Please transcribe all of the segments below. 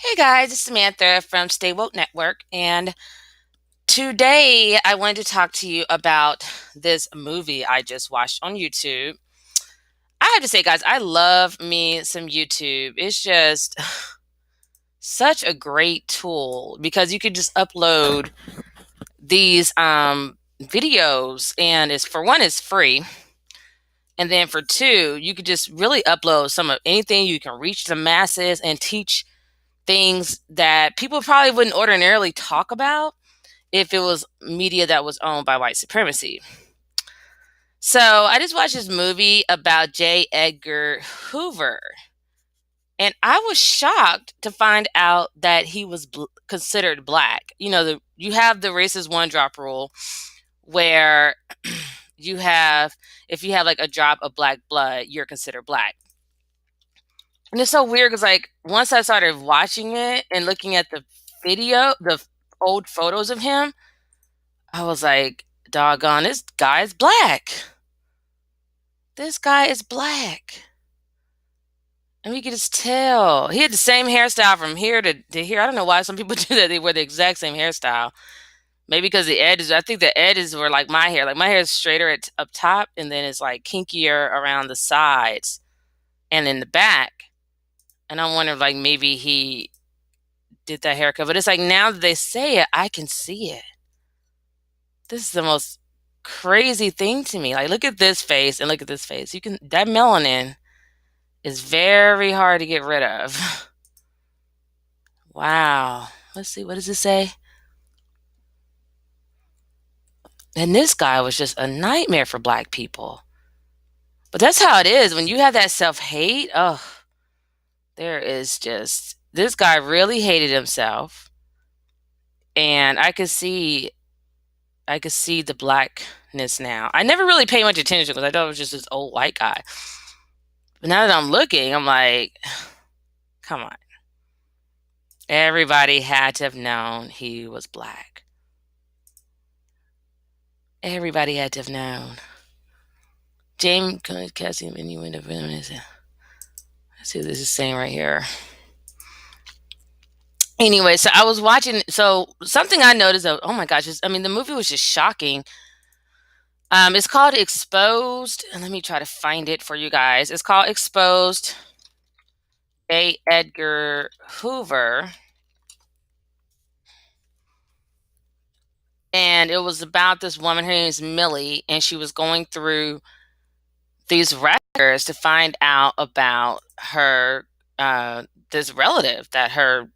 Hey guys, it's Samantha from Stay Woke Network, and today I wanted to talk to you about this movie I just watched on YouTube. I have to say, guys, I love me some YouTube. It's just such a great tool because you could just upload these videos, and it's for one, it's free, and then for two, you could just really upload some of anything. You can reach the masses and teach things that people probably wouldn't ordinarily talk about if it was media that was owned by white supremacy. So I just watched this movie about J. Edgar Hoover, and I was shocked to find out that he was considered black. You have the racist one drop rule where you have, if you have like a drop of black blood, you're considered black. And it's so weird because, like, once I started watching it and looking at the video, the old photos of him, I was like, doggone, this guy is black. This guy is black. And we could just tell. He had the same hairstyle from here to here. I don't know why some people do that. They wear the exact same hairstyle. Maybe because the edges, I think the edges were like my hair. Like my hair is straighter up top and then it's like kinkier around the sides and in the back. And I wonder if like maybe he did that haircut. But it's like now that they say it, I can see it. This is the most crazy thing to me. Like, look at this face and look at this face. That melanin is very hard to get rid of. Wow. Let's see, what does it say? And this guy was just a nightmare for black people. But that's how it is. When you have that self hate, oh, there is just, this guy really hated himself. And I could see the blackness now. I never really paid much attention because I thought it was just this old white guy. But now that I'm looking, I'm like, come on. Everybody had to have known he was black. Everybody had to have known. James Cassie and you end up in let's see what this is saying right here. Anyway, so I was watching. So something I noticed. Oh my gosh! The movie was just shocking. It's called Exposed, and let me try to find it for you guys. It's called Exposed. A. Edgar Hoover, and it was about this woman. Her name is Millie, and she was going through these records to find out about her this relative that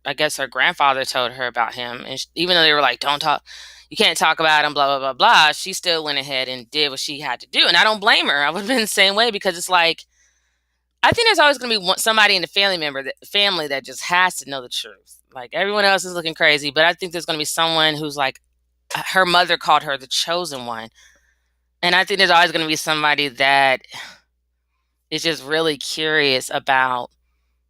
I guess her grandfather told her about him. And even though they were like, don't talk, you can't talk about him, blah blah blah blah, she still went ahead and did what she had to do. And I don't blame her. I would have been the same way because it's like, I think there's always going to be somebody in the family that just has to know the truth. Like everyone else is looking crazy, but I think there's going to be someone who's like, her mother called her the chosen one. And I think there's always going to be somebody that is just really curious about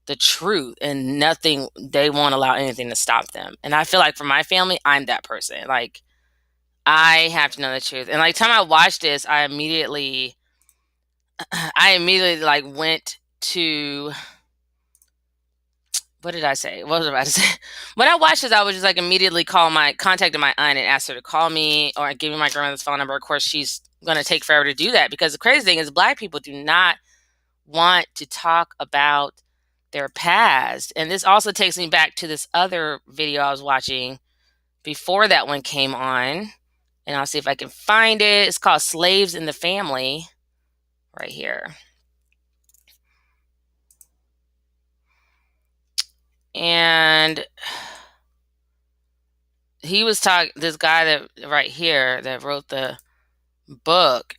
the truth, and nothing, they won't allow anything to stop them. And I feel like for my family, I'm that person. Like, I have to know the truth. And like, time I watched this, I immediately like went to, what did I say? What was I about to say? When I watched this, I was just like immediately contacted my aunt and asked her to call me or give me my grandmother's phone number. Of course, she's going to take forever to do that because the crazy thing is black people do not want to talk about their past. And this also takes me back to this other video I was watching before that one came on. And I'll see if I can find it. It's called Slaves in the Family, right here. And he was talking, this guy that right here that wrote the book,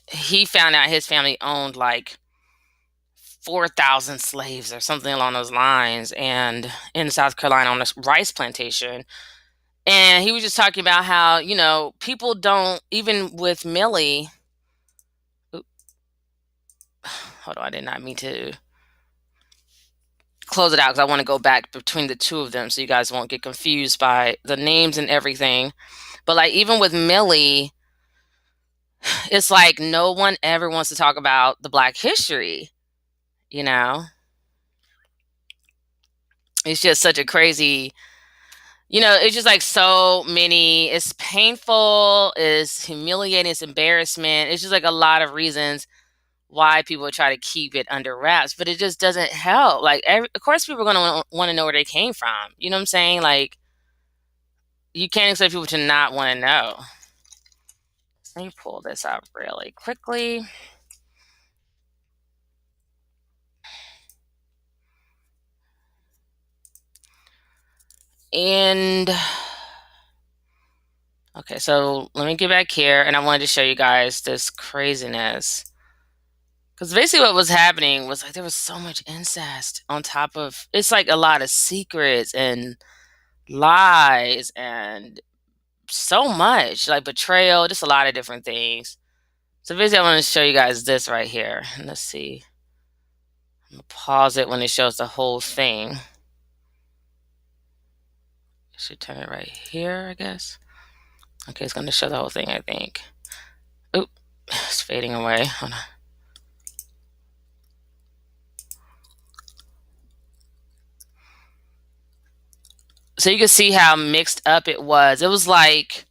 he found out his family owned like 4,000 slaves or something along those lines, and in South Carolina on a rice plantation. And he was just talking about how, people don't, even with Millie, hold on, I did not mean to close it out because I want to go back between the two of them so you guys won't get confused by the names and everything. But like, even with Millie, it's like no one ever wants to talk about the Black history, you know? It's just such a crazy, it's just like so many. It's painful, it's humiliating, it's embarrassment. It's just like a lot of reasons why people try to keep it under wraps, but it just doesn't help. Like, of course, people are going to want to know where they came from. You know what I'm saying? Like, you can't expect people to not want to know. Let me pull this up really quickly. And okay, so let me get back here, and I wanted to show you guys this craziness. Because basically, what was happening was like there was so much incest on top of it's like a lot of secrets and lies and so much like betrayal, just a lot of different things. So basically, I want to show you guys this right here. And let's see. I'm gonna pause it when it shows the whole thing. I should turn it right here, I guess. Okay, it's gonna show the whole thing, I think. Oop, it's fading away. Hold on. So you can see how mixed up it was. It was like,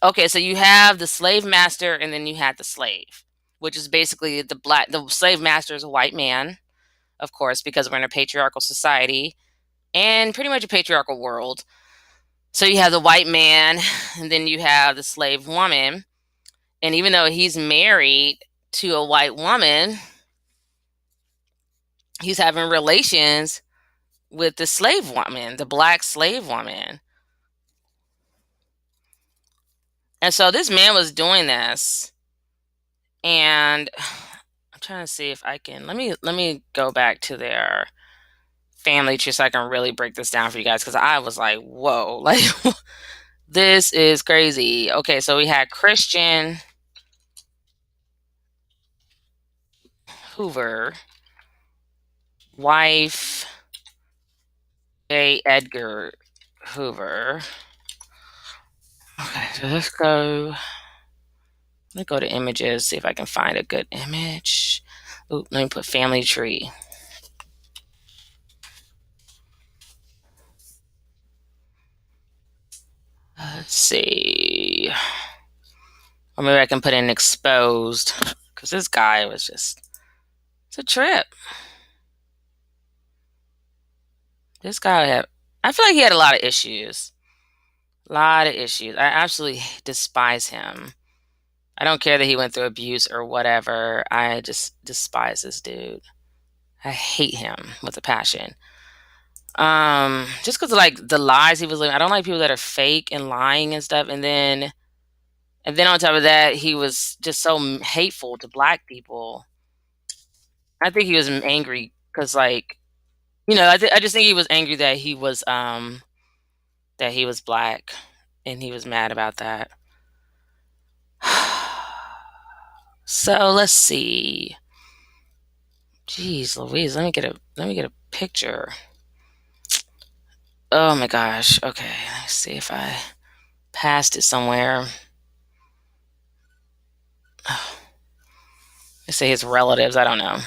okay, so you have the slave master and then you had the slave, which is basically the slave master is a white man, of course, because we're in a patriarchal society and pretty much a patriarchal world. So you have the white man and then you have the slave woman. And even though he's married to a white woman, he's having relations with the slave woman, the black slave woman. And so this man was doing this, and I'm trying to see if I can let me go back to their family tree so I can really break this down for you guys because I was like, whoa, like this is crazy. Okay, so we had Christian Hoover, wife J. Edgar Hoover. Okay, so let me go to images, see if I can find a good image. Ooh, let me put family tree. Let's see. Or maybe I can put in exposed. Because this guy was just, it's a trip. This guy had, I feel like he had a lot of issues. A lot of issues. I absolutely despise him. I don't care that he went through abuse or whatever. I just despise this dude. I hate him with a passion. Just because of like the lies he was living. I don't like people that are fake and lying and stuff. And then on top of that, he was just so hateful to black people. I think he was angry because, like, I just think he was angry that he was black, and he was mad about that. So let's see. Jeez, Louise, let me get a picture. Oh my gosh. Okay, let's see if I passed it somewhere. Let's say his relatives. I don't know.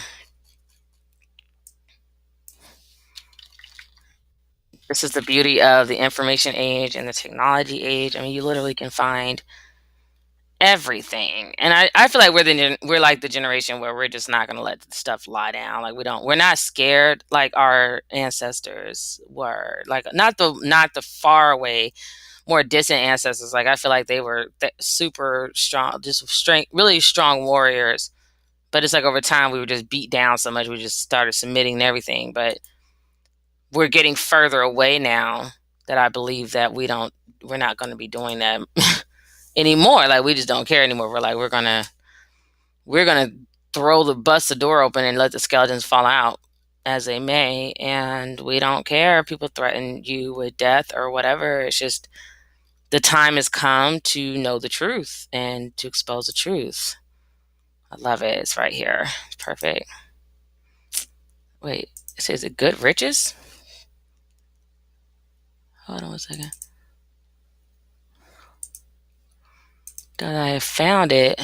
This is the beauty of the information age and the technology age. I mean, you literally can find everything. And I feel like we're like the generation where we're just not gonna let stuff lie down. Like we're not scared like our ancestors were. Like not the far away, more distant ancestors. Like I feel like they were super strong, just strength, really strong warriors. But it's like over time we were just beat down so much we just started submitting to everything. But we're getting further away now that I believe that we're not going to be doing that anymore. Like we just don't care anymore. We're like we're gonna throw the bust the door open and let the skeletons fall out as they may, and we don't care if people threaten you with death or whatever. It's just the time has come to know the truth and to expose the truth. I love it. It's right here. It's perfect. Wait, it says it good riches? Hold on one second. Thought I have found it.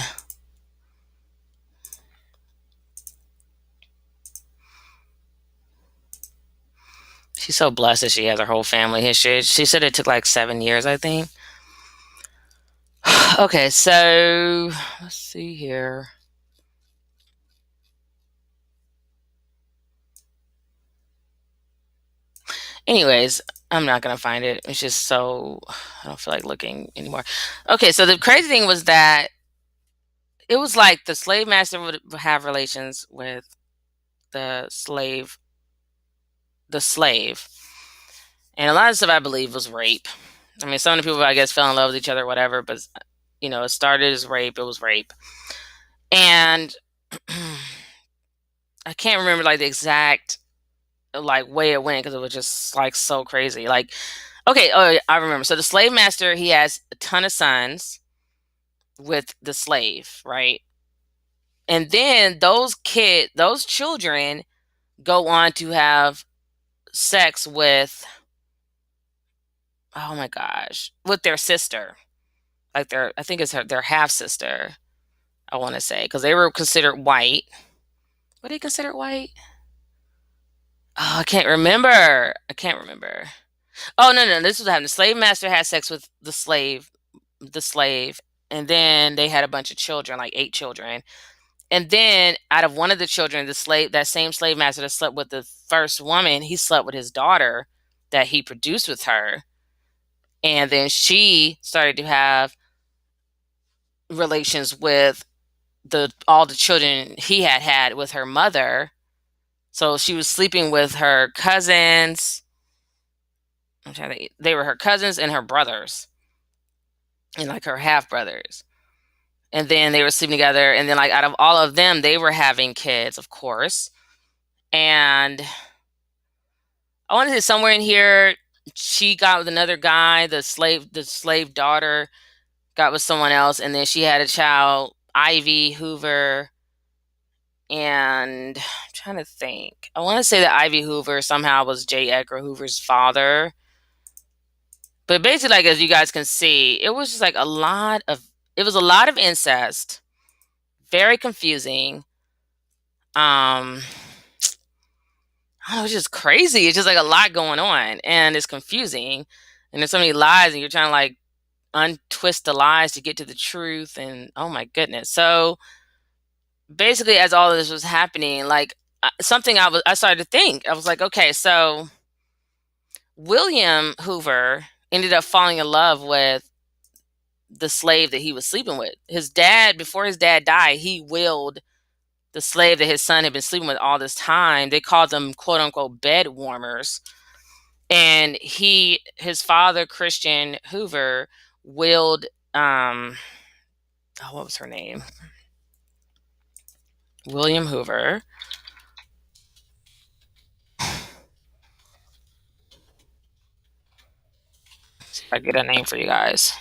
She's so blessed that she has her whole family history. She said it took like 7 years, I think. Okay, so let's see here. Anyways, I'm not gonna find it. It's just so I don't feel like looking anymore. Okay, so the crazy thing was that it was like the slave master would have relations with the slave, the slave, and a lot of stuff I believe was rape. I mean, some of the people I guess fell in love with each other, whatever. But it started as rape. It was rape, and I can't remember like the exact like way it went because it was just like so crazy. Like, okay, oh, I remember. So the slave master he has a ton of sons with the slave, right? And then those children go on to have sex with, oh my gosh, with their sister, like I think it's their half sister. I want to say because they were considered white. Were they considered white? Oh, I can't remember. I can't remember. Oh no, no, this was happening. The slave master had sex with the slave, and then they had a bunch of children, like 8 children. And then out of one of the children, that same slave master that slept with the first woman, he slept with his daughter that he produced with her. And then she started to have relations with all the children he had with her mother. So she was sleeping with her cousins. I'm trying to think. They were her cousins and her brothers, and like her half brothers. And then they were sleeping together. And then, like, out of all of them, they were having kids, of course. And I want to say somewhere in here, she got with another guy. The slave daughter got with someone else, and then she had a child, Ivy Hoover. And I'm trying to think. I want to say that Ivy Hoover somehow was J. Edgar Hoover's father. But basically, like as you guys can see, it was just like it was a lot of incest, very confusing. Um, I don't know, it's just crazy. It's just like a lot going on, and it's confusing, and there's so many lies, and you're trying to like untwist the lies to get to the truth, and oh my goodness. So basically, as all of this was happening, like something I started to think. I was like, okay, so William Hoover ended up falling in love with the slave that he was sleeping with. His dad, before his dad died, he willed the slave that his son had been sleeping with all this time. They called them quote unquote bed warmers. And his father, Christian Hoover, willed what was her name? William Hoover. See if I get a name for you guys.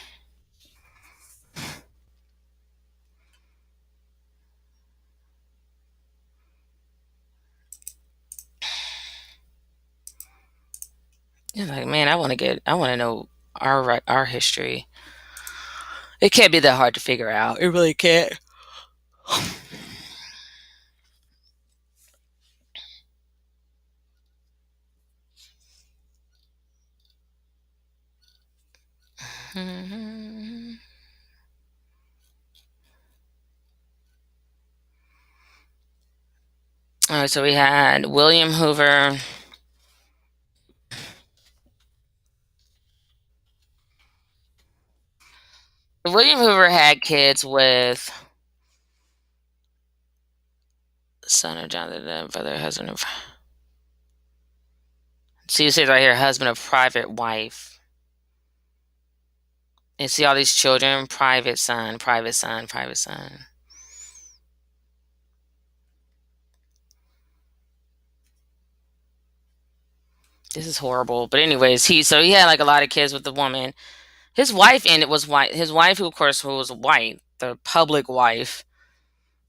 It's like, man, I want to know our history. It can't be that hard to figure out. It really can't. All right, so we had William Hoover. William Hoover had kids with son of John the brother, husband of. See, it says right here, husband of private wife. And see all these children, private son, private son, private son. This is horrible. But anyways, he had like a lot of kids with the woman. His wife and it was white. His wife, who of course who was white, the public wife,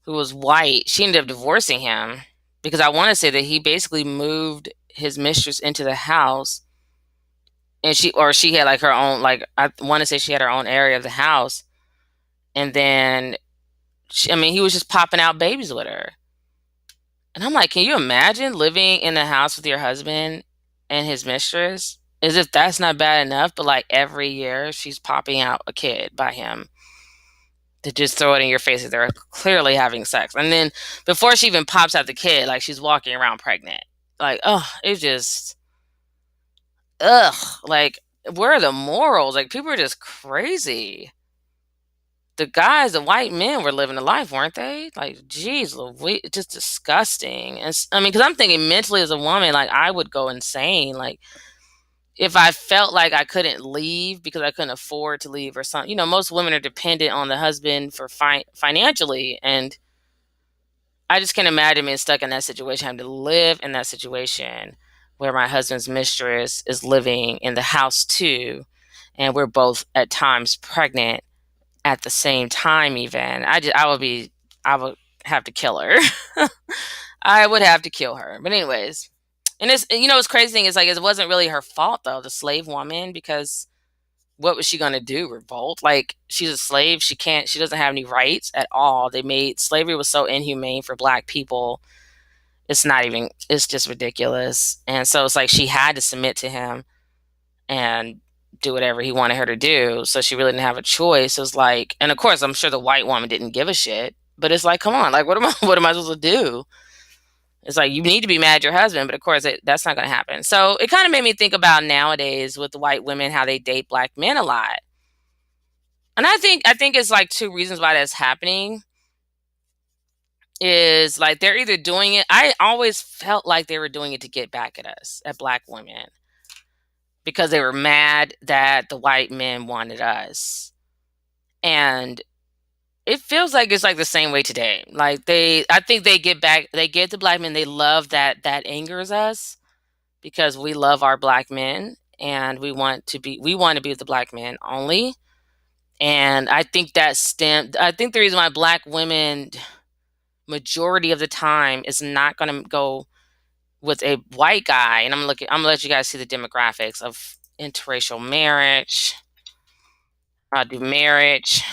who was white, she ended up divorcing him because I want to say that he basically moved his mistress into the house, and she had like her own, like I want to say she had her own area of the house, and then I mean he was just popping out babies with her, and I'm like, can you imagine living in the house with your husband and his mistress, as if that's not bad enough, but like every year she's popping out a kid by him to just throw it in your face that they're clearly having sex. And then before she even pops out the kid, like she's walking around pregnant. Like, oh, it just, ugh. Like, where are the morals? Like, people are just crazy. The guys, the white men, were living a life, weren't they? Like, geez, Louise, just disgusting. And I mean, because I'm thinking mentally as a woman, like, I would go insane. Like, if I felt like I couldn't leave because I couldn't afford to leave or something, most women are dependent on the husband for financially, and I just can't imagine being stuck in that situation, having to live in that situation where my husband's mistress is living in the house too, and we're both at times pregnant at the same time. Even I would have to kill her. I would have to kill her. But anyways, and what's crazy thing is like it wasn't really her fault though, the slave woman, because what was she gonna do? Revolt? Like she's a slave. She doesn't have any rights at all. They made slavery was so inhumane for black people. It's just ridiculous. And so it's like she had to submit to him and do whatever he wanted her to do. So she really didn't have a choice. It was like, and of course I'm sure the white woman didn't give a shit. But it's like, come on, like what am I supposed to do? It's like you need to be mad at your husband, but of course that's not going to happen. So it kind of made me think about nowadays with the white women how they date black men a lot, and I think it's like two reasons why that's happening. Is like they're either doing it. I always felt like they were doing it to get back at us, at black women, because they were mad that the white men wanted us, and it feels like it's like the same way today. Like I think they get the black men. They love that angers us because we love our black men and we want to be with the black men only. And I think the reason why black women majority of the time is not going to go with a white guy, and I'm gonna let you guys see the demographics of interracial marriage. I'll do marriage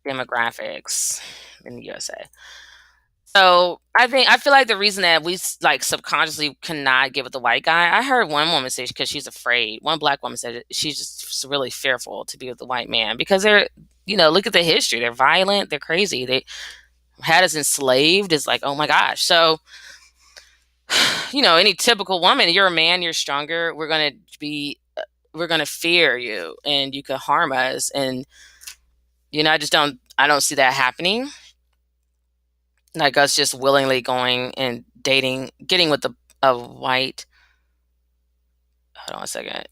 demographics in the USA. So I feel like the reason that we like subconsciously cannot get with the white guy. I heard one woman say because she's afraid. One black woman said she's just really fearful to be with the white man because they're look at the history. They're violent. They're crazy. They had us enslaved. It's like, oh my gosh. So any typical woman, you're a man, you're stronger. We're gonna fear you, and you could harm us. And I don't see that happening. Like us just willingly going and dating, getting with a white. Hold on a second.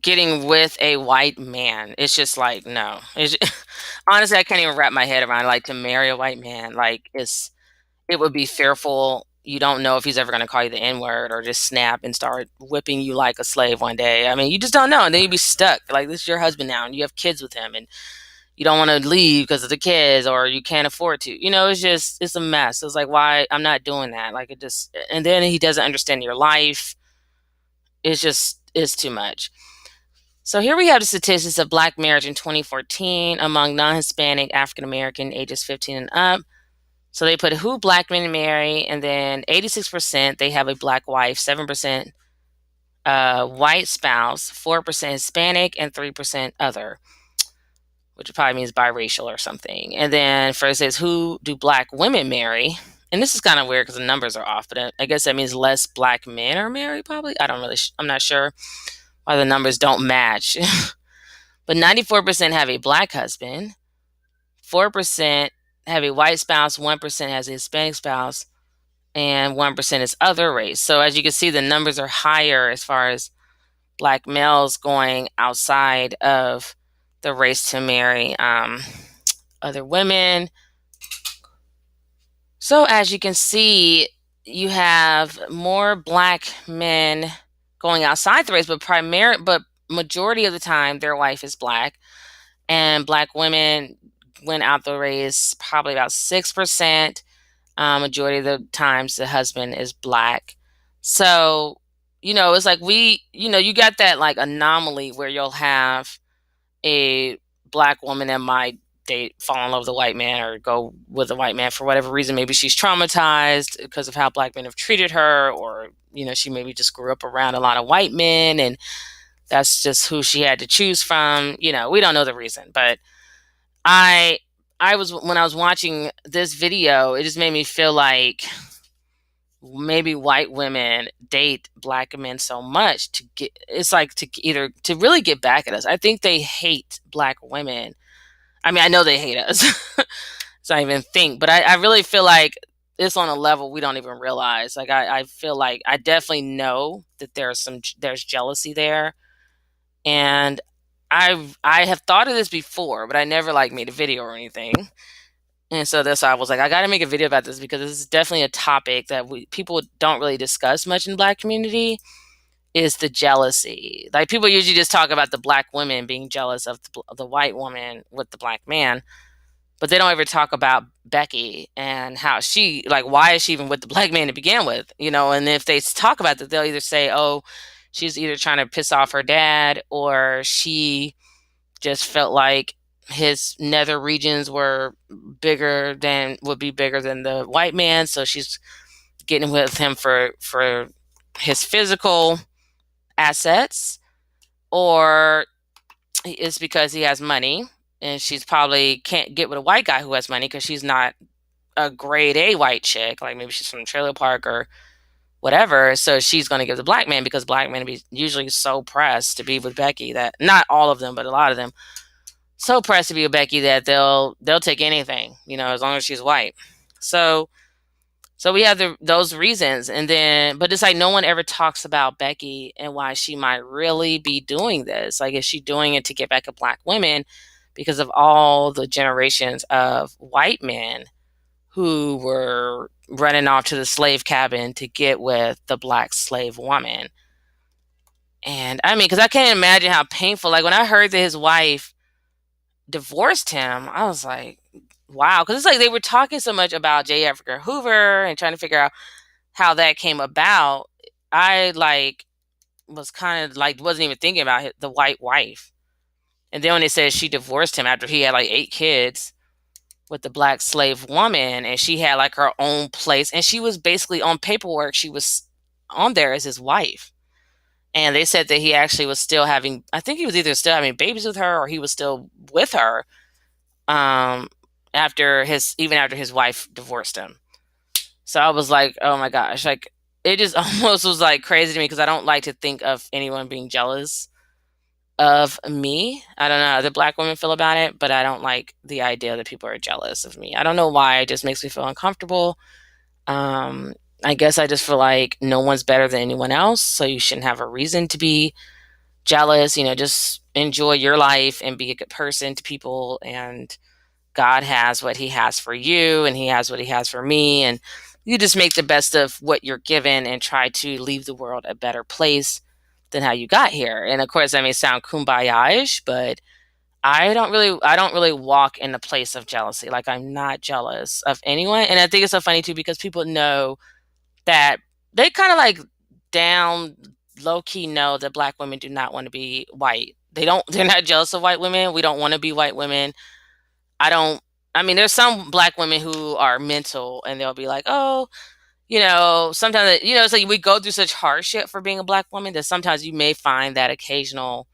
Getting with a white man. It's just like no. Honestly, I can't even wrap my head around like to marry a white man. Like it would be fearful. You don't know if he's ever going to call you the N word or just snap and start whipping you like a slave one day. I mean, you just don't know, and then you'd be stuck. Like this is your husband now, and you have kids with him, and you don't want to leave because of the kids or you can't afford to. It's a mess. It's like, why? I'm not doing that. Like and then he doesn't understand your life. It's too much. So here we have the statistics of black marriage in 2014 among non-Hispanic African American ages 15 and up. So they put who black men marry, and then 86% they have a black wife, 7% white spouse, 4% Hispanic, and 3% other, which probably means biracial or something. And then for it says, who do black women marry? And this is kind of weird because the numbers are off, but I guess that means less black men are married, probably. I'm not sure why the numbers don't match. But 94% have a black husband, 4% have a white spouse, 1% has a Hispanic spouse, and 1% is other race. So as you can see, the numbers are higher as far as black males going outside of the race to marry other women. So as you can see, you have more black men going outside the race, but majority of the time their wife is black, and black women went out the race probably about 6%. Majority of the times the husband is black. So, it's like you got that like anomaly where you'll have a black woman that might fall in love with a white man or go with a white man for whatever reason. Maybe she's traumatized because of how black men have treated her, or she maybe just grew up around a lot of white men and that's just who she had to choose from. We don't know the reason, but I I was when I was watching this video, it just made me feel like maybe white women date black men so much to get it's like to either to really get back at us. I think they hate black women. I mean, I know they hate us. So I even think, but I really feel like it's on a level we don't even realize. Like I feel like I definitely know that there's jealousy there, and I have thought of this before, but I never like made a video or anything. And so that's why I was like, I got to make a video about this because this is definitely a topic that people don't really discuss much in Black community. Is the jealousy. Like people usually just talk about the black women being jealous of the white woman with the black man, but they don't ever talk about Becky and how she, like, why is she even with the black man to begin with? And if they talk about that, they'll either say, oh, she's either trying to piss off her dad, or she just felt like his nether regions would be bigger than the white man, so she's getting with him for his physical assets, or it's because he has money and she's probably can't get with a white guy who has money because she's not a grade A white chick, like maybe she's from trailer park or whatever, so she's going to give the black man, because black men be usually so pressed to be with Becky, that not all of them but a lot of them so pressed to be with Becky that they'll take anything, as long as she's white. So we have those reasons, and then, but it's like no one ever talks about Becky and why she might really be doing this. Like, is she doing it to get back at black women because of all the generations of white men who were running off to the slave cabin to get with the black slave woman? And I mean, because I can't imagine how painful. Like when I heard that his wife divorced him, I was like, wow, because it's like they were talking so much about J. Edgar Hoover and trying to figure out how that came about. I like was kind of like wasn't even thinking about the white wife, and then when they said she divorced him after he had like 8 kids with the black slave woman, and she had like her own place, and she was basically on paperwork, she was on there as his wife. And they said that he actually was still having, I think he was either still having babies with her or he was still with her, after his wife divorced him. So I was like, oh my gosh, like it just almost was like crazy to me because I don't like to think of anyone being jealous of me. I don't know how the black women feel about it, but I don't like the idea that people are jealous of me. I don't know why. It just makes me feel uncomfortable. I guess I just feel like no one's better than anyone else, so you shouldn't have a reason to be jealous. Just enjoy your life and be a good person to people, and God has what he has for you and he has what he has for me, and you just make the best of what you're given and try to leave the world a better place than how you got here. And of course that may sound kumbaya-ish, but I don't really walk in the place of jealousy. Like I'm not jealous of anyone. And I think it's so funny too because people know that they kind of like down low key know that black women do not want to be white. They're not jealous of white women. We don't want to be white women. I mean, there's some black women who are mental and they'll be like, oh, sometimes, it's like we go through such hardship for being a black woman that sometimes you may find that occasional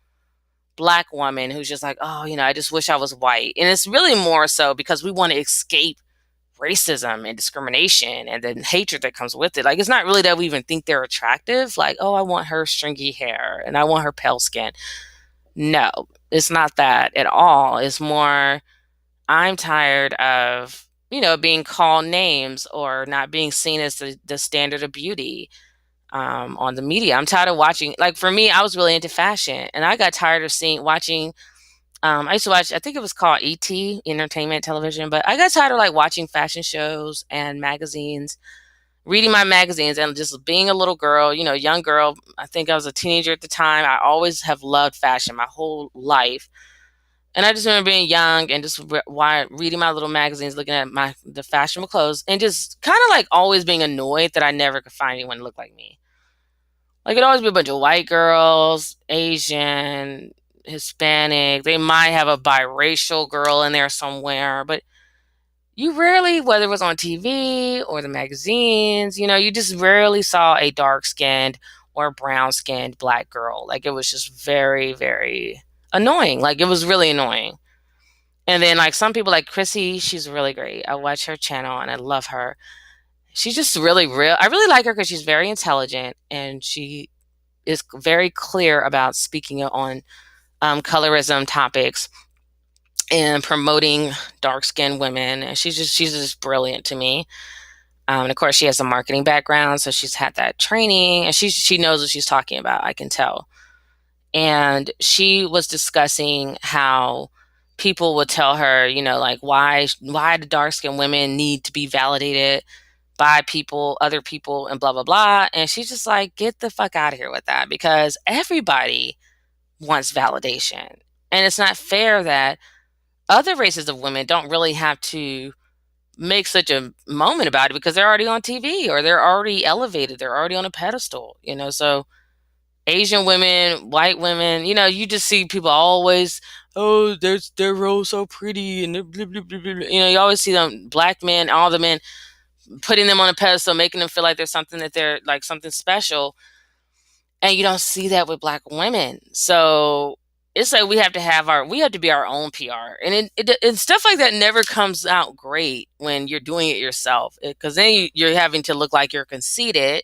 black woman who's just like, oh, I just wish I was white. And it's really more so because we want to escape racism and discrimination and then hatred that comes with it. Like, it's not really that we even think they're attractive. Like, oh, I want her stringy hair and I want her pale skin. No, it's not that at all. It's more, I'm tired of, being called names or not being seen as the standard of beauty on the media. I'm tired of watching, like for me, I was really into fashion and I got tired of watching. I used to watch, I think it was called ET, Entertainment Television, but I got tired of like watching fashion shows and magazines, reading my magazines and just being a little girl, young girl. I think I was a teenager at the time. I always have loved fashion my whole life. And I just remember being young and just reading my little magazines, looking at the fashionable clothes, and just kind of like always being annoyed that I never could find anyone who looked like me. Like it'd always be a bunch of white girls, Asian, Hispanic. They might have a biracial girl in there somewhere, but you rarely, whether it was on TV or the magazines, you just rarely saw a dark skinned or brown skinned black girl. Like it was just very, very annoying. Like it was really annoying. And then like some people like Chrissy, she's really great. I watch her channel and I love her. She's just really real. I really like her because she's very intelligent and she is very clear about speaking on colorism topics and promoting dark skinned women. And she's just brilliant to me. And of course, she has a marketing background, so she's had that training, and she knows what she's talking about. I can tell. And she was discussing how people would tell her, like why do dark skinned women need to be validated by people, other people, and blah blah blah. And she's just like, get the fuck out of here with that, because everybody wants validation, and it's not fair that other races of women don't really have to make such a moment about it because they're already on TV or they're already elevated, they're already on a pedestal. So Asian women, white women, you just see people always, oh, they're all so pretty and blah, blah, blah, blah. You always see them black men, all the men putting them on a pedestal, making them feel like there's something that they're like something special. And you don't see that with black women. So it's like we have to be our own PR, and stuff like that never comes out great when you're doing it yourself, because then you're having to look like you're conceited.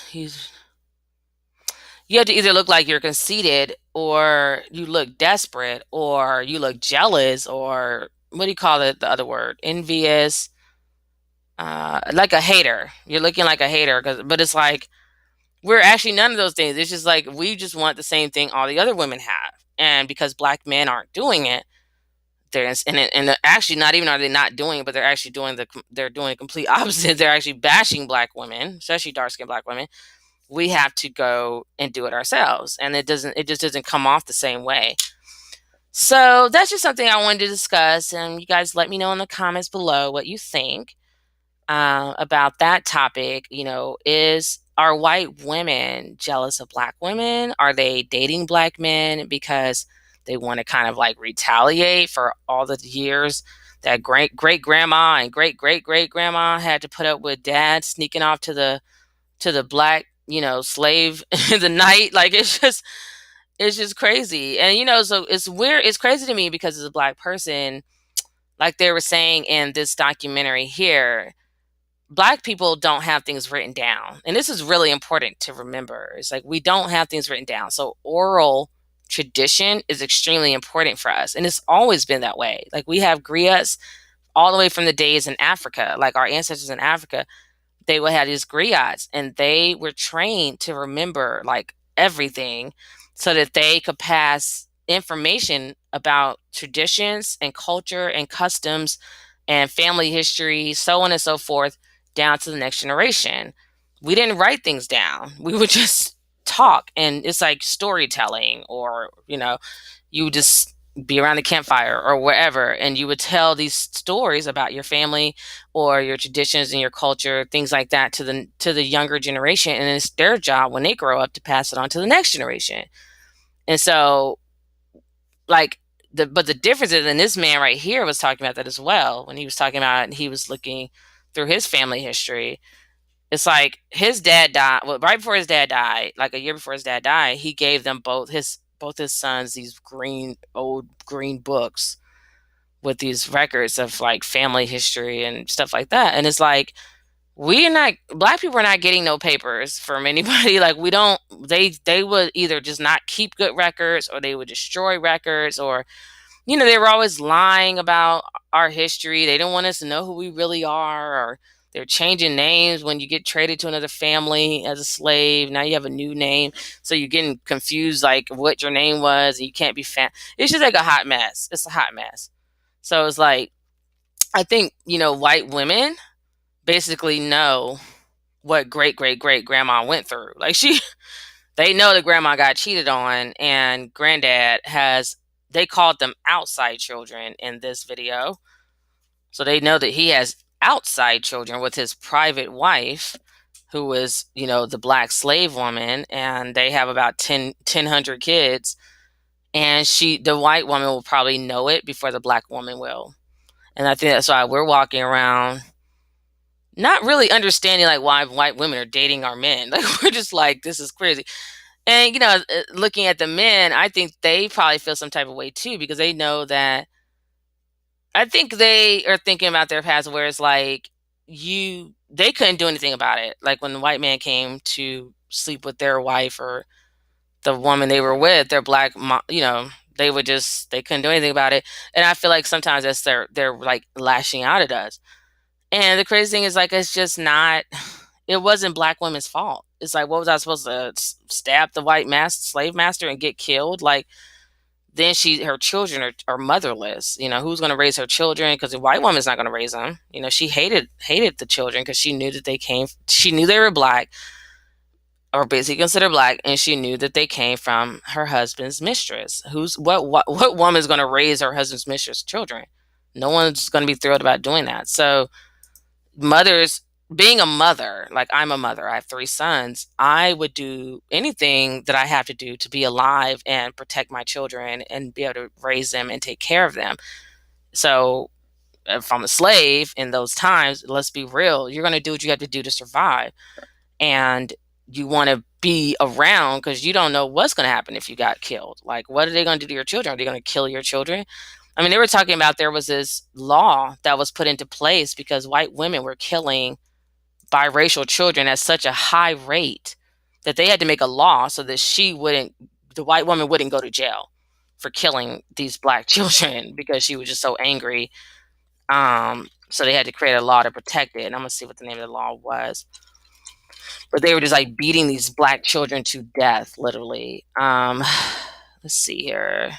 He's You have to either look like you're conceited, or you look desperate, or you look jealous, or what do you call it? The other word, envious, like a hater. You're looking like a hater, but it's like we're actually none of those things. It's just like we just want the same thing all the other women have, and because black men aren't doing it, and actually not even are they not doing it, but they're doing the complete opposite. They're actually bashing black women, especially dark skinned black women. We have to go and do it ourselves, and it just doesn't come off the same way. So that's just something I wanted to discuss, and you guys let me know in the comments below what you think about that topic. Are white women jealous of black women? Are they dating black men because they want to kind of like retaliate for all the years that great great grandma and great great great grandma had to put up with dad sneaking off to the black slave in the night? Like it's just crazy. And so it's weird, it's crazy to me because as a black person, like they were saying in this documentary here, black people don't have things written down. And this is really important to remember. It's like we don't have things written down. So oral tradition is extremely important for us. And it's always been that way. Like we have griots all the way from the days in Africa. Like our ancestors in Africa, they would have these griots, and they were trained to remember like everything so that they could pass information about traditions and culture and customs and family history, so on and so forth, down to the next generation. We didn't write things down. We would just talk, and it's like storytelling, or you would just be around the campfire or wherever, and you would tell these stories about your family or your traditions and your culture, things like that, to the younger generation, and it's their job when they grow up to pass it on to the next generation. And so, like, but the difference is, and this man right here was talking about that as well, when he was talking about, he was looking through his family history. It's like his dad died, well, right before his dad died, like a year before his dad died, he gave them both his sons these old green books with these records of like family history and stuff like that. And it's like, black people are not getting no papers from anybody. Like we don't, they would either just not keep good records, or they would destroy records, or they were always lying about our history. They don't want us to know who we really are, or they're changing names when you get traded to another family as a slave. Now you have a new name, so you're getting confused like what your name was, and you can't be It's just like a hot mess. It's a hot mess. So it's like, I think white women basically know what great great great grandma went through. Like they know that grandma got cheated on, and granddad they called them outside children in this video. So they know that he has outside children with his private wife, who was, the black slave woman, and they have about 1,000 kids. And the white woman will probably know it before the black woman will. And I think that's why we're walking around not really understanding like why white women are dating our men. Like we're just like, this is crazy. And looking at the men, I think they probably feel some type of way too, because they know that I think they are thinking about their past where it's like they couldn't do anything about it. Like when the white man came to sleep with their wife or the woman they were with, their black, they couldn't do anything about it. And I feel like sometimes that's they're like lashing out at us. And the crazy thing is like, it's just not, it wasn't black women's fault. It's like, what was I supposed to stab the white slave master and get killed? Like, then her children are motherless. Who's going to raise her children? Because the white woman's not going to raise them. She hated the children because she knew that she knew they were black, or basically considered black, and she knew that they came from her husband's mistress. What woman is going to raise her husband's mistress children? No one's going to be thrilled about doing that. So mothers, being a mother, like I'm a mother, I have 3 sons, I would do anything that I have to do to be alive and protect my children and be able to raise them and take care of them. So if I'm a slave in those times, let's be real, you're going to do what you have to do to survive. And you want to be around because you don't know what's going to happen if you got killed. Like, what are they going to do to your children? Are they going to kill your children? I mean, they were talking about there was this law that was put into place because white women were killing biracial children at such a high rate that they had to make a law so that the white woman wouldn't go to jail for killing these black children because she was just so angry. So they had to create a law to protect it. And I'm going to see what the name of the law was. But they were just like beating these black children to death, literally. Let's see here.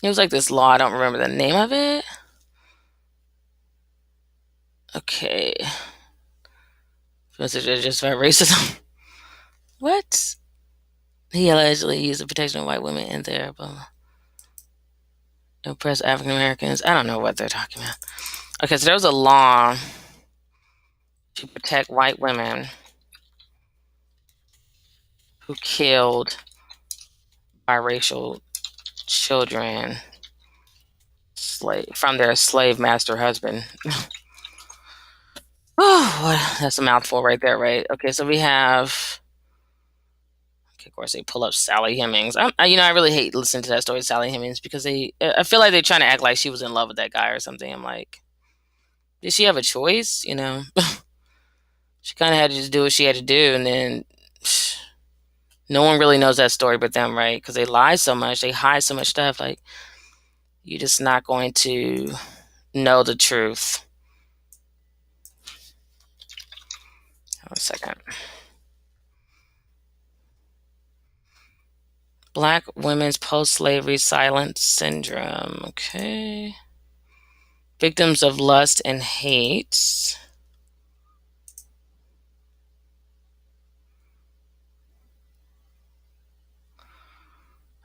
It was like this law. I don't remember the name of it. Okay. Was it just about racism? What? He allegedly used the protection of white women in there, but oppress African Americans. I don't know what they're talking about. Okay, so there was a law to protect white women who killed biracial children from their slave master husband. Oh, that's a mouthful right there, right? Okay, so we have. Okay, of course, they pull up Sally Hemings. I really hate listening to that story, Sally Hemings, because I feel like they're trying to act like she was in love with that guy or something. I'm like, did she have a choice? She kind of had to just do what she had to do, and then no one really knows that story but them, right? Because they lie so much, they hide so much stuff. Like, you're just not going to know the truth. Hold on a second. Black women's post-slavery silence syndrome. Okay. Victims of lust and hate.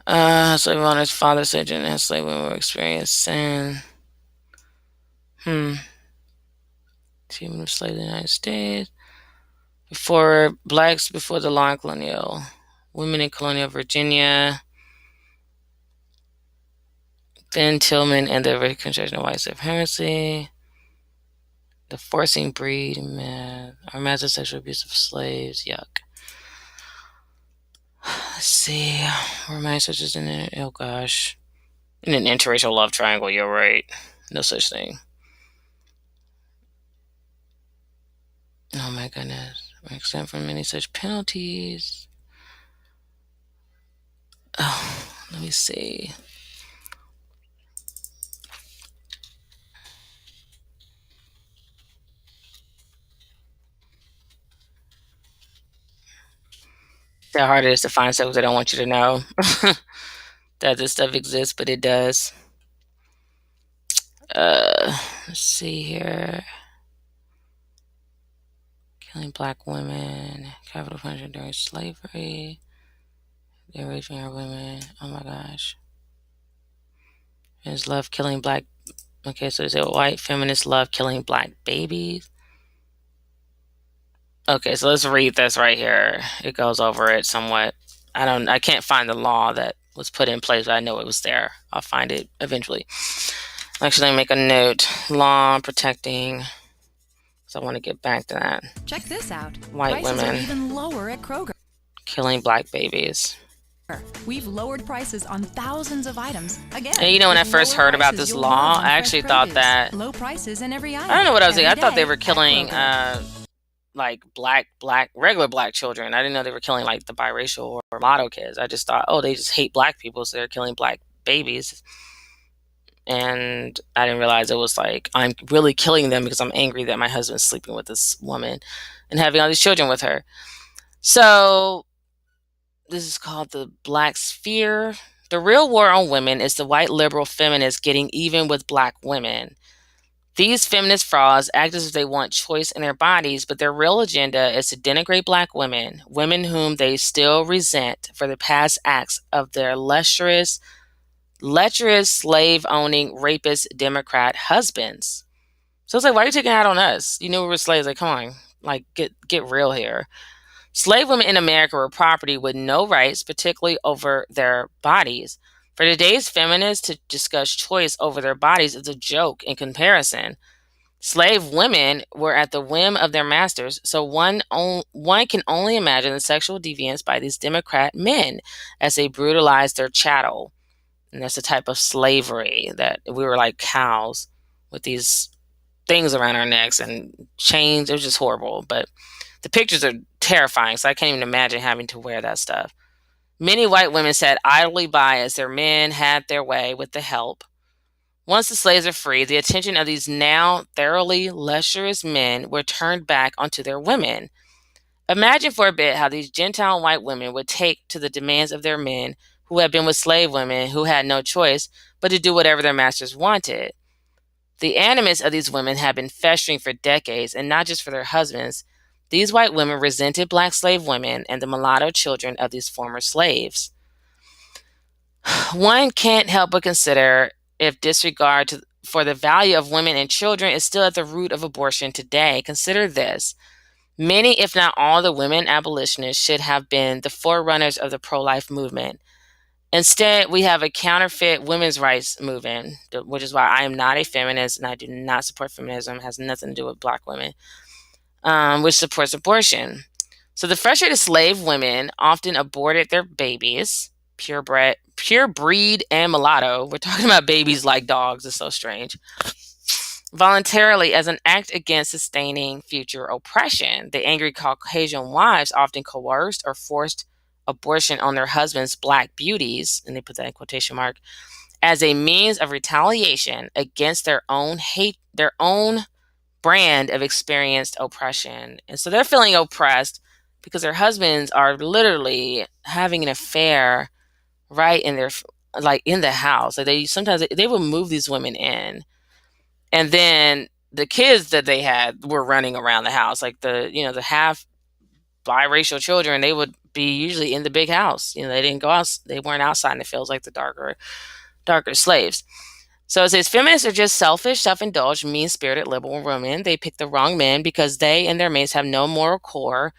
Slave owner's father said and slave women were experiencing she moved slaves in the United States. Before the law in colonial. Women in colonial Virginia. Ben Tillman and the Reconstruction of white supremacy. The forcing breed, or massive sexual abuse of slaves. Yuck. Let's see. Remind such as oh gosh. In an interracial love triangle, you're right. No such thing. Oh my goodness. We're exempt from many such penalties. Oh, let me see. See how hard it is to find stuff because I don't want you to know that this stuff exists, but it does. Let's see here. Killing black women, capital punishment during slavery, they're raping our women. Oh my gosh. Feminists love killing black. Okay, so they say white feminists love killing black babies. Okay, so let's read this right here. It goes over it somewhat. I can't find the law that was put in place, but I know it was there. I'll find it eventually. Actually, let me make a note. Law protecting. So I want to get back to that. Check this out. White Prices are women even lower at Kroger. killing black babies. We've lowered prices on thousands of items. Again, And you know, when I with first lower heard about prices, this you'll law, love on I fresh actually thought produce. that Low prices in every item. I don't know what I was thinking. I Every thought they day were at killing Kroger. like regular black children. I didn't know they were killing like the biracial or mulatto kids. I just thought, oh, they just hate black people, so they're killing black babies. And I didn't realize it was like I'm really killing them because I'm angry that my husband's sleeping with this woman and having all these children with her. So this is called the Black Sphere. The real war on women is the white liberal feminists getting even with black women. These feminist frauds act as if they want choice in their bodies, but their real agenda is to denigrate black women, women whom they still resent for the past acts of their lecherous, slave-owning, rapist Democrat husbands. So it's like, why are you taking it out on us? You knew we were slaves. Like, come on, like get real here. Slave women in America were property with no rights, particularly over their bodies. For today's feminists to discuss choice over their bodies is a joke in comparison. Slave women were at the whim of their masters, so one can only imagine the sexual deviance by these Democrat men as they brutalized their chattel. And that's a type of slavery that we were like cows with these things around our necks and chains. It was just horrible. But the pictures are terrifying, so I can't even imagine having to wear that stuff. Many white women sat idly by as their men had their way with the help. Once the slaves are free, the attention of these now thoroughly lecherous men were turned back onto their women. Imagine for a bit how these Gentile white women would take to the demands of their men who had been with slave women who had no choice but to do whatever their masters wanted. The animus of these women had been festering for decades, and not just for their husbands. These white women resented black slave women and the mulatto children of these former slaves. One can't help but consider if for the value of women and children is still at the root of abortion today. Consider this. Many, if not all, the women abolitionists should have been the forerunners of the pro-life movement. Instead, we have a counterfeit women's rights movement, which is why I am not a feminist and I do not support feminism. It has nothing to do with black women, which supports abortion. So the frustrated slave women often aborted their babies, pure breed and mulatto. We're talking about babies like dogs. It's so strange. Voluntarily as an act against sustaining future oppression. The angry Caucasian wives often coerced or forced abortion on their husbands' black beauties, and they put that in quotation mark, as a means of retaliation against their own brand of experienced oppression. And so they're feeling oppressed because their husbands are literally having an affair right in their like in the house. Like they would move these women in, and then the kids that they had were running around the house, like the half biracial children. They would be usually in the big house. They didn't go out. They weren't outside in the fields like the darker slaves. So it says feminists are just selfish, self-indulged, mean-spirited liberal women. They pick the wrong men because they and their mates have no moral core.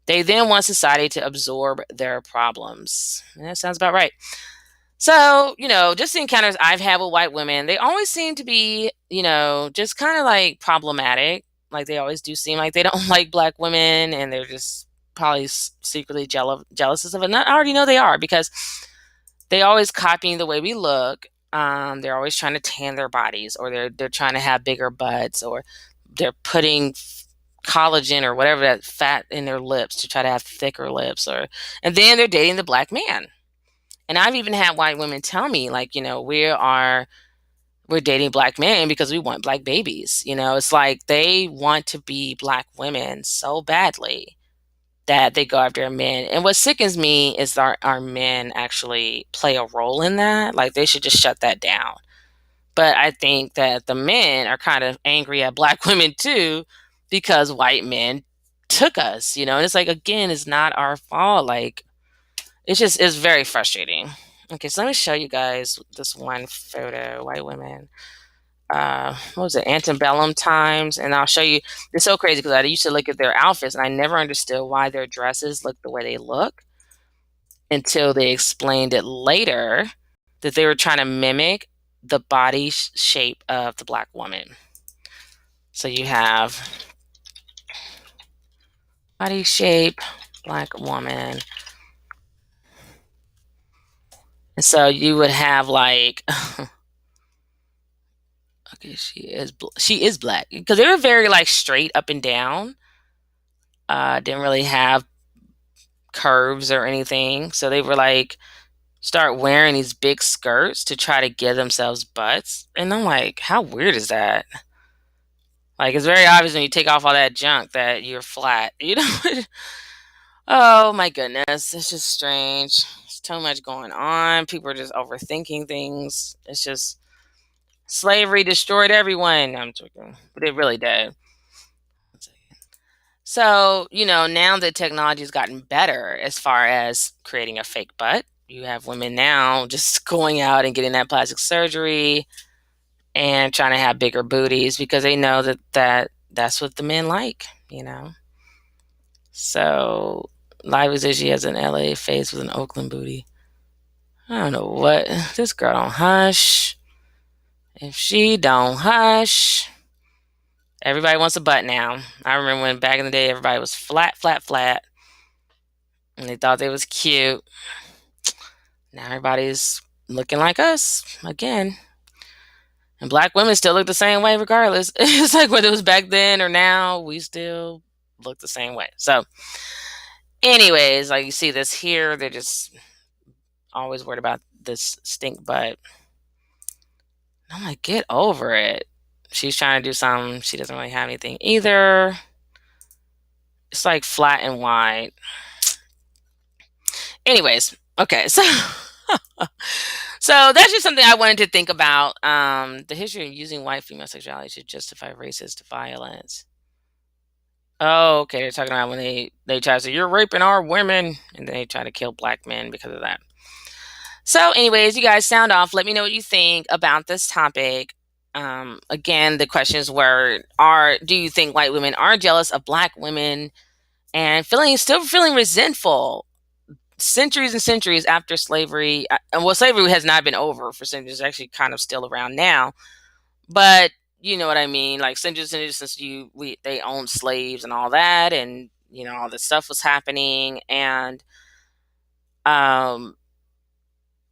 They then want society to absorb their problems. And that sounds about right. So, just the encounters I've had with white women, they always seem to be, just kind of like problematic. Like they always do seem like they don't like black women and they're just probably secretly jealous of it. And I already know they are because they always copying the way we look. They're always trying to tan their bodies, or they're trying to have bigger butts, or they're putting collagen or whatever that fat in their lips to try to have thicker lips, and then they're dating the black man. And I've even had white women tell me, like, we're dating black men because we want black babies. It's like they want to be black women so badly that they go after men. And what sickens me is our men actually play a role in that. Like they should just shut that down. But I think that the men are kind of angry at black women too because white men took us, and it's like, again, it's not our fault. Like it's very frustrating. Okay, so let me show you guys this one photo. White women. what was it, antebellum times, and I'll show you. It's so crazy because I used to look at their outfits and I never understood why their dresses look the way they look until they explained it later that they were trying to mimic the body shape of the black woman. So you have body shape, black woman. And so you would have like, okay, she is black because they were very like straight up and down. Didn't really have curves or anything. So they were like start wearing these big skirts to try to give themselves butts. And I'm like, how weird is that? Like it's very obvious when you take off all that junk that you're flat, you know? Oh my goodness, it's just strange. There's too much going on. People are just overthinking things. It's just slavery destroyed everyone. I'm joking, but it really did. So, now that technology has gotten better as far as creating a fake butt, you have women now just going out and getting that plastic surgery and trying to have bigger booties because they know that's what the men like. So, Lively says she has an LA face with an Oakland booty. I don't know what. This girl don't hush. If she don't hush, everybody wants a butt now. I remember when back in the day everybody was flat, flat, flat, and they thought they was cute. Now everybody's looking like us again. And black women still look the same way regardless. It's like whether it was back then or now, we still look the same way. So, anyways, like you see this here, they're just always worried about this stink butt. I'm like, get over it. She's trying to do something. She doesn't really have anything either. It's like flat and wide. Anyways, okay, so so that's just something I wanted to think about. The history of using white female sexuality to justify racist violence. Oh, okay. They're talking about when they try to say you're raping our women, and then they try to kill black men because of that. So, anyways, you guys sound off. Let me know what you think about this topic. Again, the questions were: do you think white women are jealous of black women and still feeling resentful centuries and centuries after slavery? And well, slavery has not been over for centuries; it's actually kind of still around now. But you know what I mean, like centuries and centuries since they owned slaves and all that, and all this stuff was happening, and um,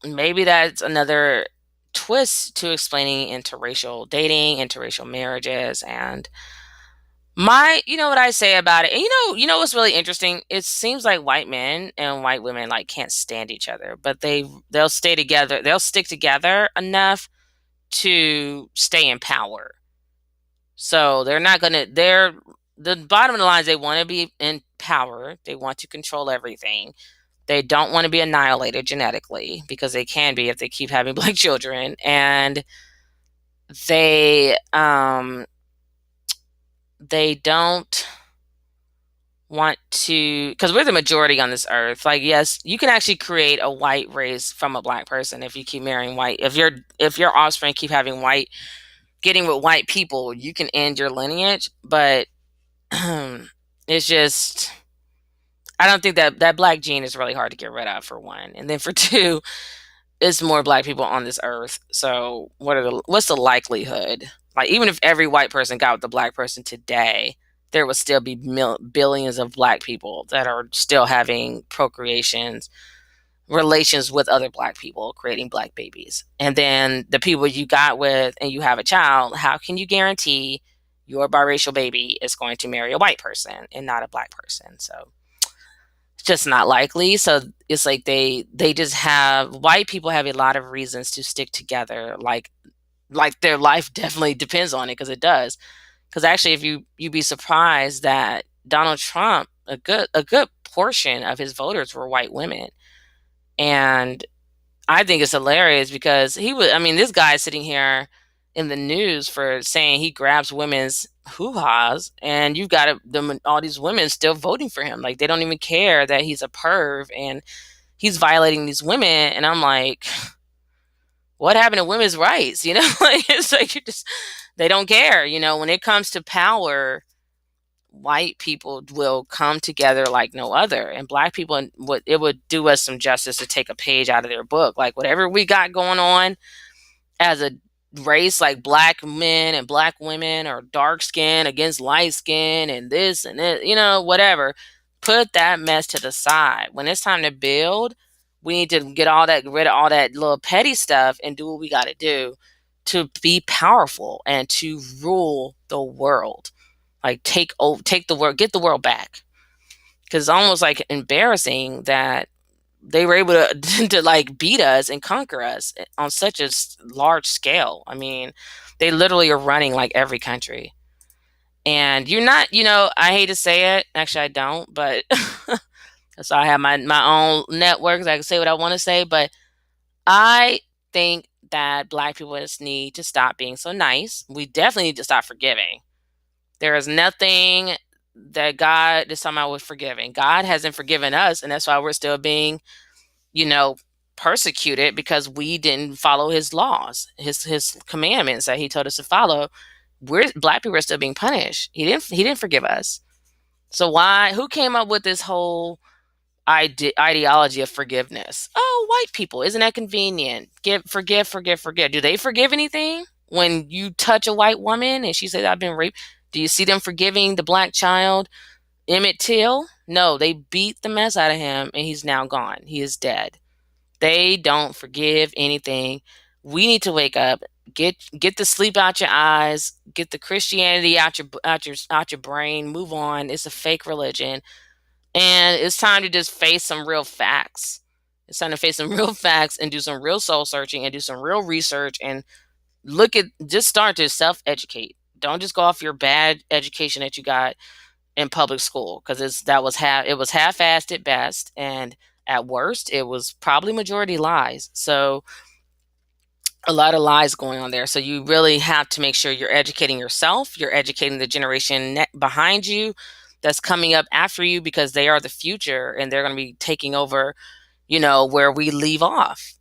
maybe that's another twist to explaining interracial dating, interracial marriages, and what I say about it. And what's really interesting? It seems like white men and white women like can't stand each other, but they'll stay together. They'll stick together enough to stay in power. So they're not gonna. They're the bottom of the line is they want to be in power. They want to control everything. They don't want to be annihilated genetically because they can be if they keep having black children, and they they don't want to, because we're the majority on this earth. Like, yes, you can actually create a white race from a black person if you keep marrying white. If your offspring keep having white, getting with white people, you can end your lineage. But it's just, I don't think that black gene is really hard to get rid of, for one, and then for two, it's more black people on this earth. So what's the likelihood? Like, even if every white person got with the black person today, there would still be billions of black people that are still having relations with other black people, creating black babies. And then the people you got with and you have a child, how can you guarantee your biracial baby is going to marry a white person and not a black person? So it's just not likely. So it's like they just have, white people have a lot of reasons to stick together, like their life definitely depends on it, because it does. Because actually, if you'd be surprised that Donald Trump, a good portion of his voters were white women. And I think it's hilarious because this guy is sitting here in the news for saying he grabs women's hoo-has, and you've got all these women still voting for him. Like, they don't even care that he's a perv and he's violating these women. And I'm like, What happened to women's rights? Like it's like you just they don't care. When it comes to power, white people will come together like no other, and black people, it would do us some justice to take a page out of their book. Like whatever we got going on as a race, like black men and black women, or dark skin against light skin, and this and that, whatever. Put that mess to the side. When it's time to build, we need to get rid of all that little petty stuff and do what we got to do to be powerful and to rule the world. Like take the world, get the world back. Because it's almost like embarrassing that they were able to to like beat us and conquer us on such a large scale. I mean, they literally are running like every country. And you're not, I hate to say it. Actually, I don't, but so I have my own networks. I can say what I want to say, but I think that black people just need to stop being so nice. We definitely need to stop forgiving. There is nothing that God is somehow with forgiving. God hasn't forgiven us, and that's why we're still being, you know, persecuted because we didn't follow his laws, his commandments that he told us to follow. We're black people are still being punished. He didn't forgive us. So why who came up with this whole ideology of forgiveness? Oh, white people. Isn't that convenient? Forgive. Do they forgive anything? When you touch a white woman and she says, I've been raped, do you see them forgiving the black child, Emmett Till? No, they beat the mess out of him and he's now gone. He is dead. They don't forgive anything. We need to wake up, get the sleep out your eyes, get the Christianity out your brain, move on. It's a fake religion. And it's time to just face some real facts. It's time to face some real facts and do some real soul searching and do some real research and just start to self educate. Don't just go off your bad education that you got in public school because it was half assed at best, and at worst it was probably majority lies. So a lot of lies going on there. So you really have to make sure you're educating yourself, you're educating the generation behind you that's coming up after you, because they are the future and they're going to be taking over, where we leave off.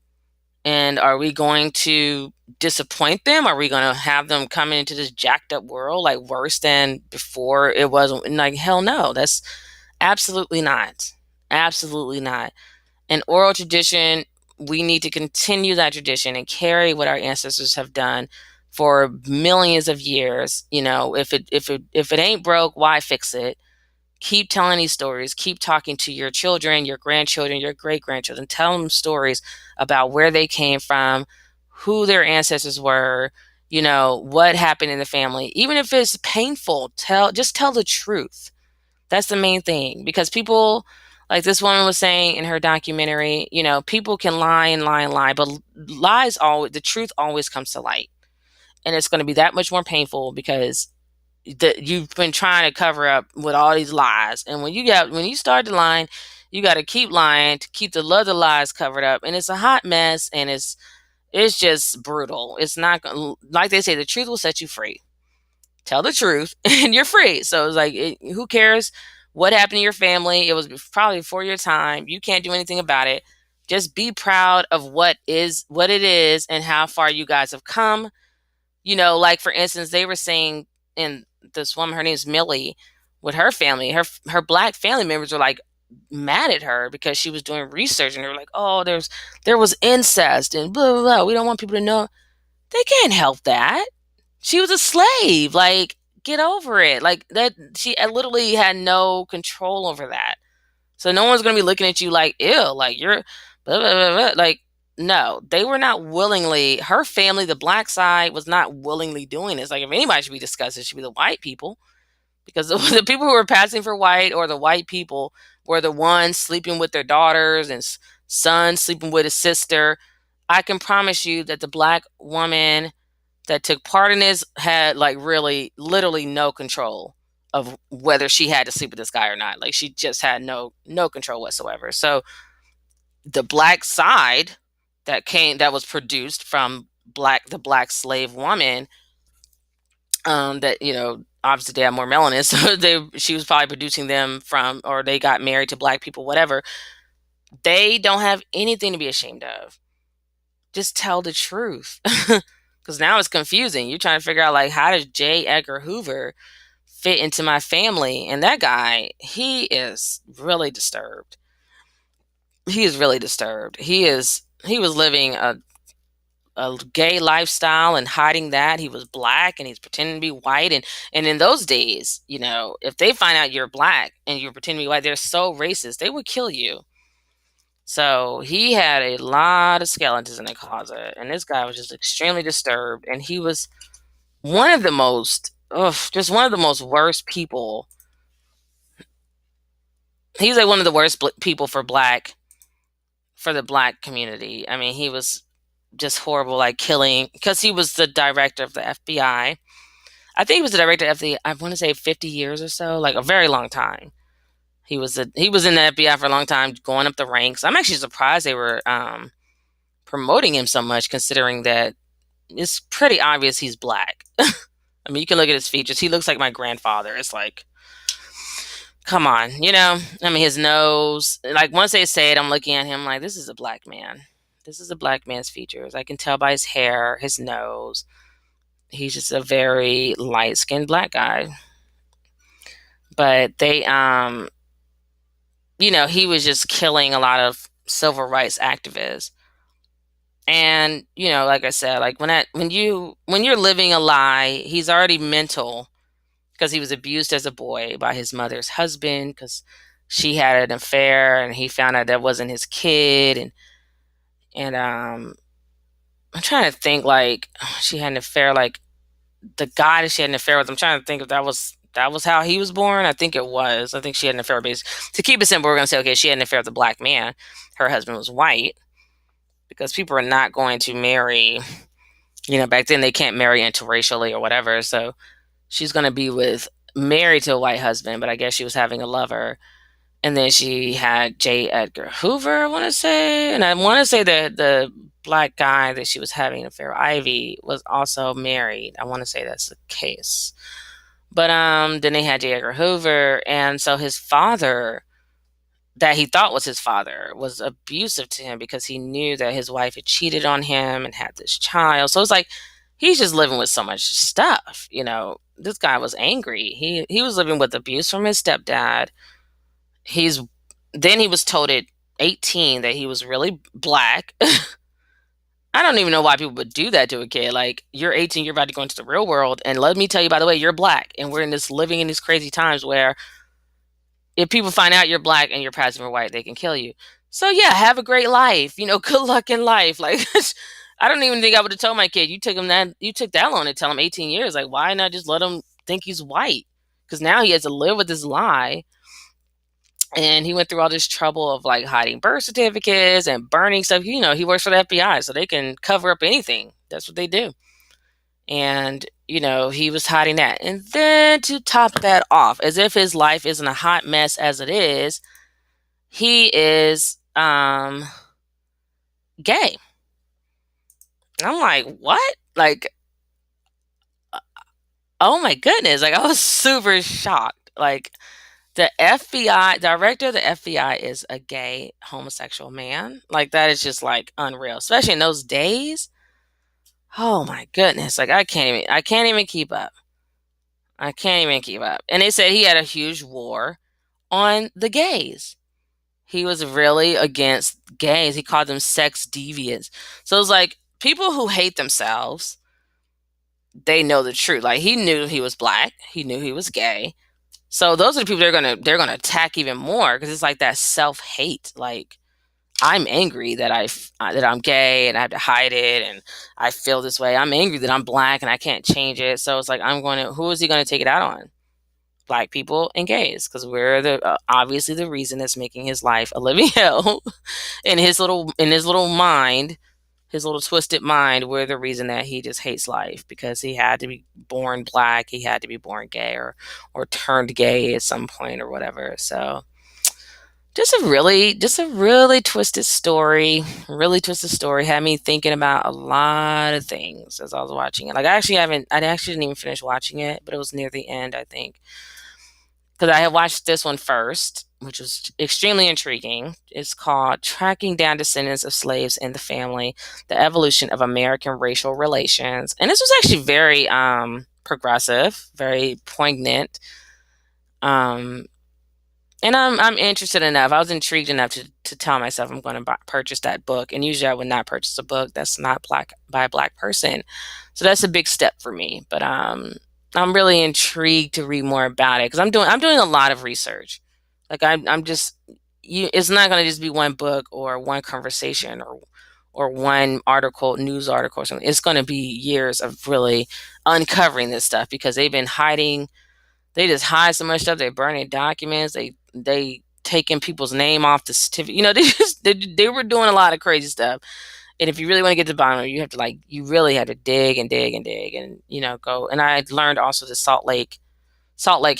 And are we going to disappoint them? Are we going to have them come into this jacked up world like worse than before it was? Like, hell no. That's absolutely not. Absolutely not. An oral tradition, we need to continue that tradition and carry what our ancestors have done for millions of years. If it ain't broke, why fix it? Keep telling these stories. Keep talking to your children, your grandchildren, your great grandchildren. Tell them stories about where they came from, who their ancestors were, what happened in the family. Even if it's painful, just tell the truth. That's the main thing, because people, like this woman was saying in her documentary, people can lie and lie and lie, but the truth always comes to light. And it's going to be that much more painful because you've been trying to cover up with all these lies. And when you start the line, you got to keep lying to keep the other lies covered up. And it's a hot mess, and it's just brutal. It's not like they say, the truth will set you free. Tell the truth and you're free. So it's like, who cares what happened to your family? It was probably before your time. You can't do anything about it. Just be proud of what it is and how far you guys have come. Like for instance, they were saying in this woman, her name's Millie, with her family, her black family members were like mad at her because she was doing research, and they were like, oh, there was incest and blah blah blah. We don't want people to know. They can't help that. She was a slave. Like, get over it. Like that, she literally had no control over that. So no one's gonna be looking at you like, ew, like you're blah, blah, blah, blah. Like, no, they were not willingly. Her family, the black side, was not willingly doing this. Like, if anybody should be discussed, it should be the white people, because the people who were passing for white, or the white people, were the ones sleeping with their daughters and sons sleeping with his sister. I can promise you that the black woman that took part in this had like really literally no control of whether she had to sleep with this guy or not. Like, she just had no control whatsoever. So the black side that was produced from the black slave woman, that obviously they have more melanin, so she was probably producing them from, or they got married to black people, whatever. They don't have anything to be ashamed of. just tell the truth. Because now it's confusing. You're trying to figure out, like, how does J. Edgar Hoover fit into my family? And that guy, he is really disturbed. He is really disturbed. He was living a gay lifestyle and hiding that. He was black and he's pretending to be white. And in those days, if they find out you're black and you're pretending to be white, they're so racist, they would kill you. So he had a lot of skeletons in the closet, and this guy was just extremely disturbed. And he was one of the most, just one of the most worst people. He's like one of the worst people for the black community. I mean, he was just horrible, like killing, because he was the director of the FBI. I think he was the director of the, I want to say 50 years or so, like a very long time. He was in the FBI for a long time, going up the ranks. I'm actually surprised they were promoting him so much, considering that it's pretty obvious he's black. I mean, you can look at his features. He looks like my grandfather. It's like, come on, I mean, his nose. Like once they say it, I'm looking at him like, this is a black man. This is a black man's features. I can tell by his hair, his nose. He's just a very light skinned black guy. But he was just killing a lot of civil rights activists. And, like I said, like when you're living a lie, he's already mental because he was abused as a boy by his mother's husband because she had an affair and he found out that wasn't his kid. And I'm trying to think, like, she had an affair, like the guy that she had an affair with. I'm trying to think if that was how he was born. I think it was. I think she had an affair with, to keep it simple, we're going to say, okay, she had an affair with a black man. Her husband was white, because people are not going to marry, back then they can't marry interracially or whatever. So she's going to be married to a white husband, but I guess she was having a lover. And then she had J. Edgar Hoover, I want to say. And I want to say that the black guy that she was having an affair with, Ivy, was also married. I want to say that's the case. But then they had J. Edgar Hoover. And so his father, that he thought was his father, was abusive to him because he knew that his wife had cheated on him and had this child. So it's like he's just living with so much stuff. This guy was angry. He was living with abuse from his stepdad. Then he was told at 18 that he was really black. I don't even know why people would do that to a kid. Like, you're 18, you're about to go into the real world, and let me tell you, by the way, you're black, and we're living in these crazy times where if people find out you're black and you're passing for white, they can kill you. So yeah, have a great life. Good luck in life. Like, I don't even think I would have told my kid, you took that long to tell him 18 years. Like, why not just let him think he's white? Because now he has to live with this lie. And he went through all this trouble of like hiding birth certificates and burning stuff. He works for the FBI, so they can cover up anything. That's what they do. And, he was hiding that. And then to top that off, as if his life isn't a hot mess as it is, he is gay. And I'm like, what? Like, oh my goodness. Like, I was super shocked. Like, the FBI, director of the FBI is a gay homosexual man. Like, that is just like unreal, especially in those days. Oh my goodness. Like, I can't even keep up. I can't even keep up. And they said he had a huge war on the gays. He was really against gays. He called them sex deviants. So it's like people who hate themselves, they know the truth. Like, he knew he was black. He knew he was gay. So those are the people they're gonna attack even more, because it's like that self-hate. Like, I'm angry that that I'm gay and I have to hide it and I feel this way. I'm angry that I'm black and I can't change it. So it's like, who is he going to take it out on? Black people and gays, because we're obviously the reason that's making his life a living hell. In his little mind, his little twisted mind, we're the reason that he just hates life, because he had to be born black, he had to be born gay, or turned gay at some point or whatever. So just a really twisted story. Really twisted story. Had me thinking about a lot of things as I was watching it. Like, I actually didn't even finish watching it, but it was near the end, I think. because I had watched this one first, which was extremely intriguing. It's called Tracking Down Descendants of Slaves in the Family: The Evolution of American Racial Relations. And this was actually very progressive, very poignant. Um, and I'm interested enough. I was intrigued enough to tell myself I'm going to purchase that book. And usually I would not purchase a book that's not black by a black person. So that's a big step for me. But I'm really intrigued to read more about it because I'm doing a lot of research. Like I'm just you. It's not going to just be one book or one conversation or one article, news article or something. It's going to be years of really uncovering this stuff because they've been hiding. They just hide so much stuff. They burning documents. They taking people's name off the certificate. They were doing a lot of crazy stuff. And if you really want to get to the bottom of it, you have to you really had to dig and dig and dig and go. And I learned also that Salt Lake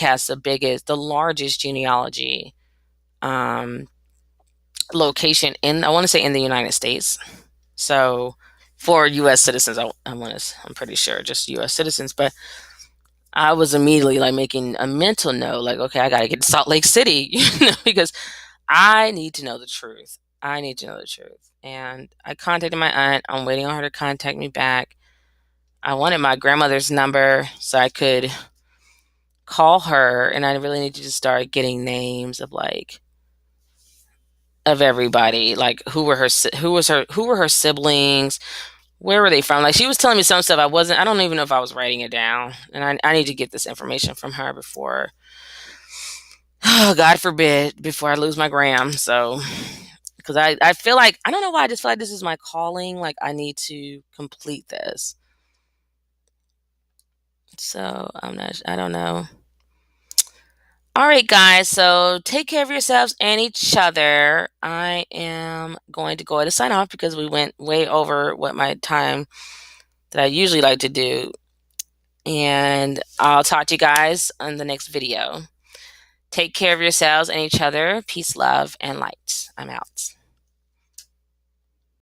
has the largest genealogy um, location I want to say in the United States. So for U.S. citizens, I'm pretty sure just U.S. citizens, but I was immediately like making a mental note, like, okay, I got to get to Salt Lake City, because I need to know the truth. I need to know the truth. And I contacted my aunt. I'm waiting on her to contact me back. I wanted my grandmother's number so I could call her, and I really need to just start getting names of everybody, like who were her siblings, where were they from? Like she was telling me some stuff I don't even know if I was writing it down. And I need to get this information from her before, oh, God forbid, before I lose my gram. So, because I feel like, I don't know why, I just feel like this is my calling. Like I need to complete this. So I don't know. All right, guys. So take care of yourselves and each other. I am going to go ahead and sign off because we went way over what my time that I usually like to do. And I'll talk to you guys on the next video. Take care of yourselves and each other. Peace, love, and light. I'm out.